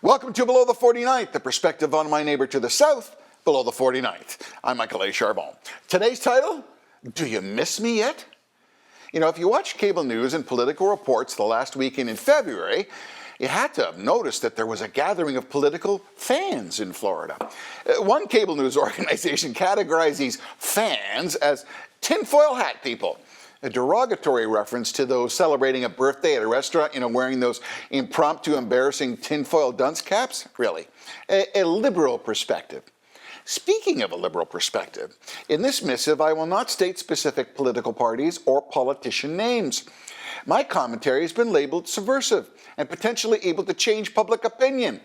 Welcome to Below the 49th, the perspective on my neighbor to the south, below the 49th. I'm Michael A. Charbon. Today's title, Do You Miss Me Yet? You know, if you watched cable news and political reports the last weekend in February, you had to have noticed that there was a gathering of political fans in Florida. One cable news organization categorized these fans as tinfoil hat people, a derogatory reference to those celebrating a birthday at a restaurant, wearing those impromptu, embarrassing tinfoil dunce caps. Really, a liberal perspective. Speaking of a liberal perspective, in this missive I will not state specific political parties or politician names. My commentary has been labeled subversive and potentially able to change public opinion.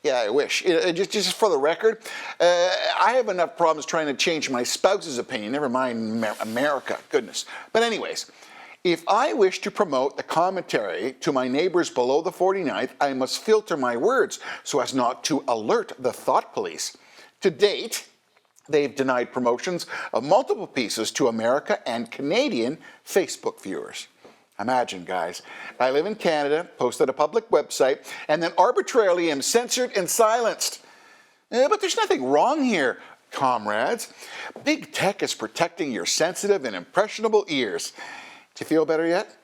Yeah, I wish. Just for the record, I have enough problems trying to change my spouse's opinion, never mind America, goodness. But anyways, if I wish to promote the commentary to my neighbors below the 49th, I must filter my words so as not to alert the thought police. To date, they've denied promotions of multiple pieces to America and Canadian Facebook viewers. Imagine, guys, I live in Canada, post at a public website, and then arbitrarily am censored and silenced. But there's nothing wrong here, comrades. Big tech is protecting your sensitive and impressionable ears. Do you feel better yet?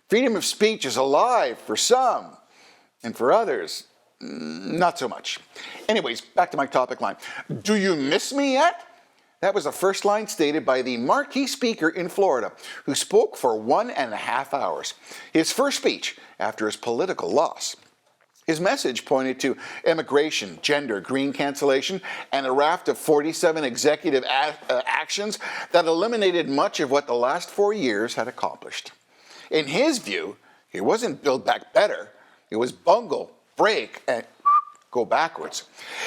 Freedom of speech is alive for some, and for others, not so much. Anyways, back to my topic line. Do you miss me yet? That was the first line stated by the marquee speaker in Florida, who spoke for 1.5 hours. His first speech after his political loss. His message pointed to immigration, gender, green cancellation, and a raft of 47 executive actions that eliminated much of what the last 4 years had accomplished. In his view, it wasn't build back better, it was bungle, break, and go backwards.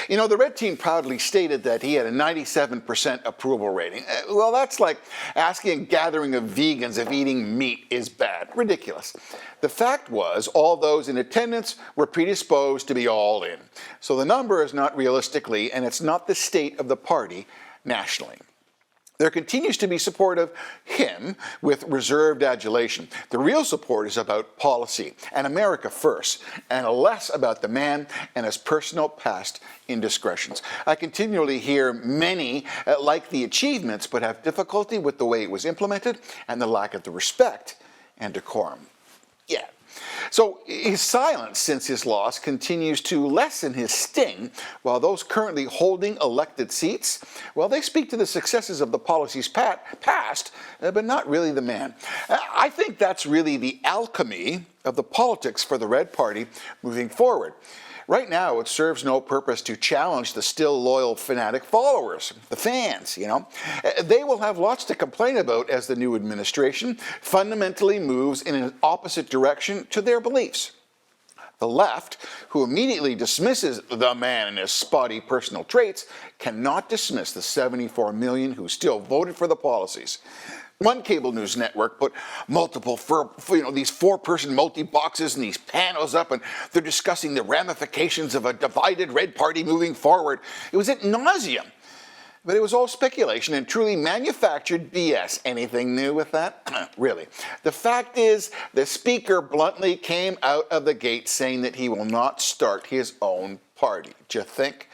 You know, the Red Team proudly stated that he had a 97% approval rating. Well, that's like asking a gathering of vegans if eating meat is bad. Ridiculous. The fact was, all those in attendance were predisposed to be all in. So the number is not realistically, and it's not the state of the party nationally. There continues to be support of him with reserved adulation. The real support is about policy and America first, and less about the man and his personal past indiscretions. I continually hear many like the achievements, but have difficulty with the way it was implemented and the lack of the respect and decorum. Yeah. So his silence since his loss continues to lessen his sting, while those currently holding elected seats, well, they speak to the successes of the policies past, but not really the man. I think that's really the alchemy of the politics for the Red Party moving forward. Right now, it serves no purpose to challenge the still loyal fanatic followers, the fans, They will have lots to complain about as the new administration fundamentally moves in an opposite direction to their beliefs. The left, who immediately dismisses the man and his spotty personal traits, cannot dismiss the 74 million who still voted for the policies. One cable news network put multiple, these 4-person multi-boxes and these panels up, and they're discussing the ramifications of a divided Red Party moving forward. It was ad nauseum. But it was all speculation and truly manufactured BS. Anything new with that? Really. The fact is, the speaker bluntly came out of the gate saying that he will not start his own party. Do you think?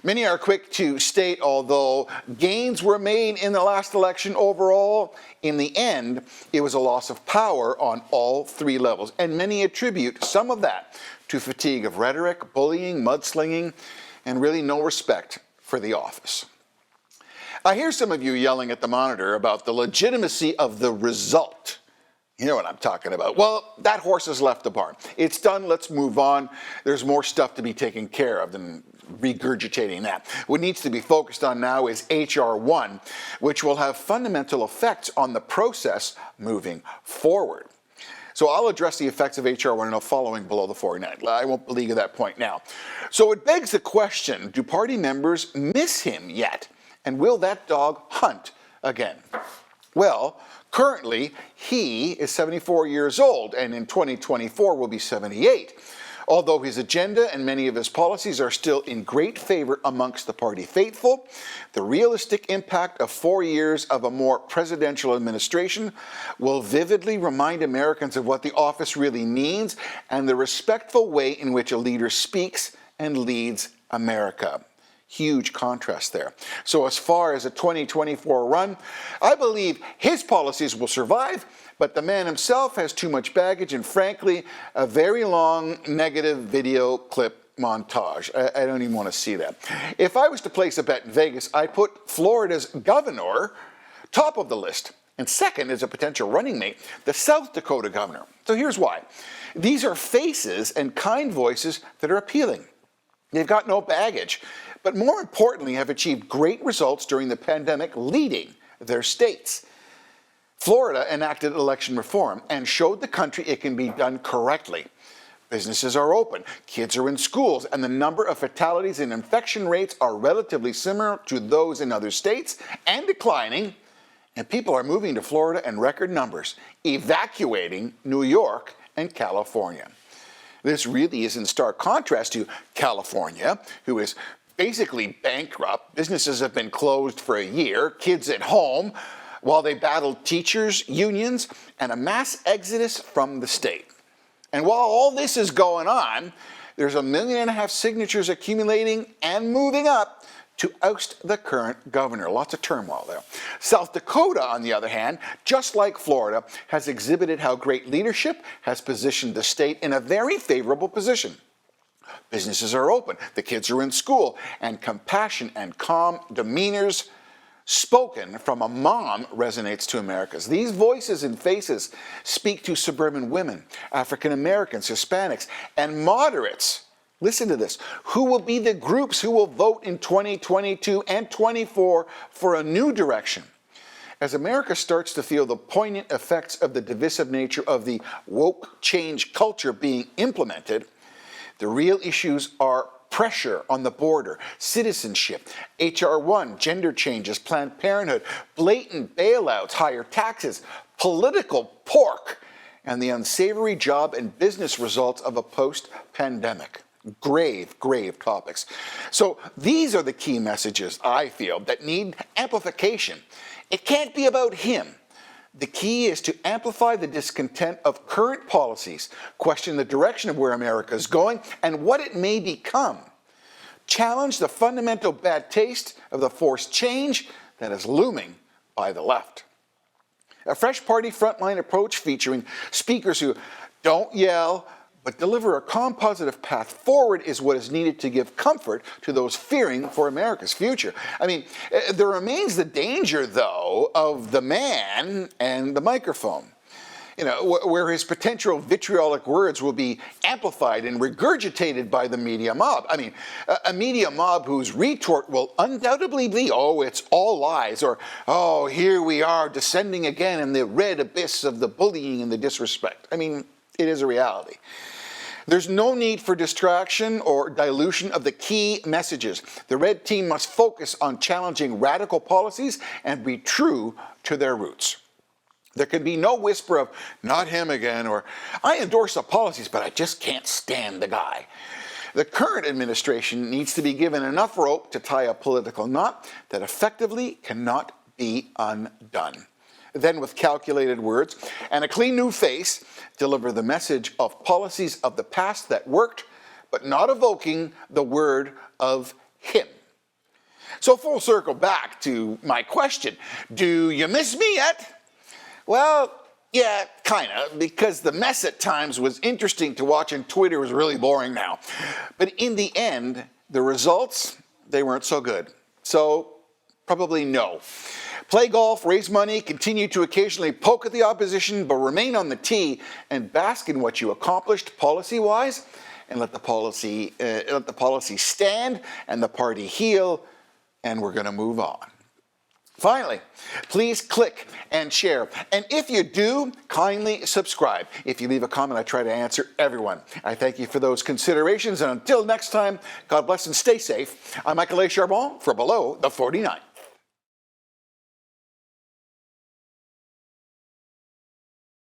Many are quick to state, although gains were made in the last election overall, in the end, it was a loss of power on all 3 levels. And many attribute some of that to fatigue of rhetoric, bullying, mudslinging, and really no respect for the office. I hear some of you yelling at the monitor about the legitimacy of the result. You know what I'm talking about. Well, that horse has left the barn. It's done, let's move on. There's more stuff to be taken care of than regurgitating that. What needs to be focused on now is H.R. 1, which will have fundamental effects on the process moving forward. So I'll address the effects of H.R. 1 following Below the 49. I won't belabor that point now. So it begs the question, do party members miss him yet? And will that dog hunt again? Well, currently, he is 74 years old, and in 2024 will be 78. Although his agenda and many of his policies are still in great favor amongst the party faithful, the realistic impact of 4 years of a more presidential administration will vividly remind Americans of what the office really means and the respectful way in which a leader speaks and leads America. Huge contrast there. So as far as a 2024 run, I believe his policies will survive, but the man himself has too much baggage and, frankly, a very long negative video clip montage. I don't even want to see that. If I was to place a bet in Vegas, I'd put Florida's governor top of the list, and second as a potential running mate, the South Dakota governor. So here's why. These are faces and kind voices that are appealing. They've got no baggage, but more importantly have achieved great results during the pandemic leading their states. Florida enacted election reform and showed the country it can be done correctly. Businesses are open, kids are in schools, and the number of fatalities and infection rates are relatively similar to those in other states and declining, and people are moving to Florida in record numbers, evacuating New York and California. This really is in stark contrast to California, who is basically bankrupt. Businesses have been closed for a year, kids at home, while they battle teachers' unions and a mass exodus from the state. And while all this is going on, there's 1.5 million signatures accumulating and moving up to oust the current governor. Lots of turmoil there. South Dakota, on the other hand, just like Florida, has exhibited how great leadership has positioned the state in a very favorable position. Businesses are open, the kids are in school, and compassion and calm demeanors spoken from a mom resonates to Americans. These voices and faces speak to suburban women, African Americans, Hispanics, and moderates. Listen to this. Who will be the groups who will vote in 2022 and 24 for a new direction? As America starts to feel the poignant effects of the divisive nature of the woke change culture being implemented, the real issues are pressure on the border, citizenship, H.R. 1, gender changes, Planned Parenthood, blatant bailouts, higher taxes, political pork, and the unsavory job and business results of a post-pandemic. Grave, grave topics. So these are the key messages, I feel, that need amplification. It can't be about him. The key is to amplify the discontent of current policies, question the direction of where America is going and what it may become. Challenge the fundamental bad taste of the forced change that is looming by the left. A fresh party frontline approach featuring speakers who don't yell, but deliver a calm, positive path forward is what is needed to give comfort to those fearing for America's future. I mean, there remains the danger, though, of the man and the microphone. You know, where his potential vitriolic words will be amplified and regurgitated by the media mob. I mean, a media mob whose retort will undoubtedly be, oh, it's all lies, or, oh, here we are descending again in the red abyss of the bullying and the disrespect. I mean, it is a reality. There's no need for distraction or dilution of the key messages. The Red Team must focus on challenging radical policies and be true to their roots. There can be no whisper of, not him again, or I endorse the policies, but I just can't stand the guy. The current administration needs to be given enough rope to tie a political knot that effectively cannot be undone. Then, with calculated words and a clean new face, deliver the message of policies of the past that worked, but not evoking the word of him. So full circle back to my question, do you miss me yet? Well, yeah, kind of, because the mess at times was interesting to watch and Twitter was really boring now. But in the end, the results, they weren't so good. So probably no. Play golf, raise money, continue to occasionally poke at the opposition, but remain on the tee and bask in what you accomplished policy-wise, and let the policy stand and the party heal, and we're going to move on. Finally, please click and share. And if you do, kindly subscribe. If you leave a comment, I try to answer everyone. I thank you for those considerations. And until next time, God bless and stay safe. I'm Michael A. Charbon for Below the 49.